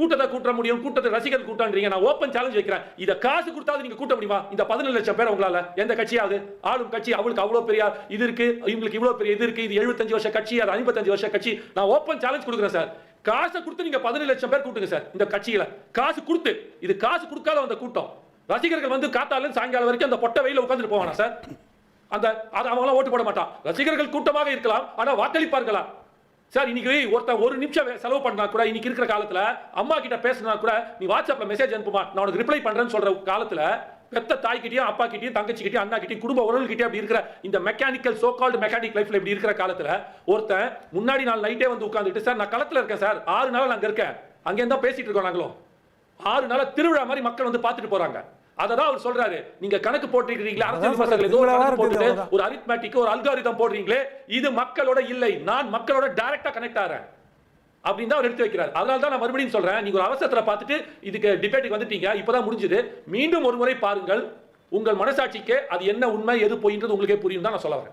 கூட்டத்தை கூட்ட முடியும், கூட்டத்தை ரசிகர் கூட்டம்ன்றீங்க. நான் ஓப்பன் சேலஞ்ச் வைக்கிறேன். இத காசு கொடுத்தாது நீங்க கூட்ட முடியுமா? இந்த 17 லட்சம் பேர் உங்களால எந்த கட்சியாவது? ஆளும் கட்சி அவங்களுக்கு அவ்வளவு பெரிய இது இருக்கு, இவங்களுக்கு இவ்வளவு பெரிய இது இருக்கு, இது 75 வருஷ கட்சி, அது 55 வருஷ கட்சி. நான் ஓப்பன் சேலஞ்ச் கொடுக்குறேன் சார். காசை கொடுத்து நீங்க 17 லட்சம் பேர் கூட்டுங்க சார். இந்த கட்சியில காசு கொடுத்து, இது காசு கொடுக்காத வந்த கூட்டம். ரசிகர்கள் வந்து காத்தால சாயங்காலம் வரைக்கும் அந்த பொட்ட வெயில உட்கார்ந்துட்டு போவானா சார்? அந்த அவங்களாம் ஓட்டு போட மாட்டான். ரசிகர்கள் கூட்டமாக இருக்கலாம், ஆனா வாக்களிப்பார்களா சார்? இன்னைக்கு ஒருத்தன் ஒரு நிமிஷம் செலவு பண்ணா கூட, இன்னைக்கு இருக்கிற காலத்துல அம்மா கிட்ட பேசினா கூட நீ வாட்ஸ்அப்ல மெசேஜ் அனுப்புமா, நான் உனக்கு ரிப்ளை பண்றேன்னு சொல்ற காலத்துல பெத்த தாய்கிட்டயும் அப்பா கிட்டயும் தங்கச்சி கிட்டயும் அண்ணா கிட்டயும் குடும்ப உறவுகிட்டயும் அப்படி இருக்கிற இந்த மெக்கானிக்கல் சோ கால்டு மெக்கானிக் லைஃப்ல இப்படி இருக்கிற காலத்துல ஒருத்தன் முன்னாடி நாள் நைட்டே வந்து உட்கார்ந்துட்டு சார் நான் களத்துல இருக்கேன் சார், 6 நாள் அங்க இருக்கேன், அங்கே தான் பேசிட்டு இருக்கோம் நாங்களும், 6 நாளா திருவிழா மாதிரி மக்கள் வந்து பார்த்துட்டு போறாங்க. அததான் அவர் சொல்றாரு. நீங்க கணக்கு போட்டுக்கிறீங்களே, அரசியல் விமர்சகர்கள் ஏதோ கணக்கு போட்டுட்டு ஒரு அரித்மெட்டிக் ஒரு அல்காரிதம் போடுறீங்களே, இது மக்களோட இல்லை, நான் மக்களோட டைரக்டா கனெக்ட் ஆறேன் அப்படின்னு தான் அவர் எடுத்து வைக்கிறார். அதனால தான் நான் மறுபடியும் சொல்றேன், நீங்க ஒரு அவசரத்துல பார்த்துட்டு இதுக்கு டிபேட்டுக்கு வந்துட்டீங்க, இப்பதான் முடிஞ்சது. மீண்டும் ஒரு முறை பாருங்கள், உங்கள் மனசாட்சிக்கு அது என்ன உண்மை எது பொய்ன்றது உங்களுக்கே புரியும் தான் நான் சொல்ல வரேன்.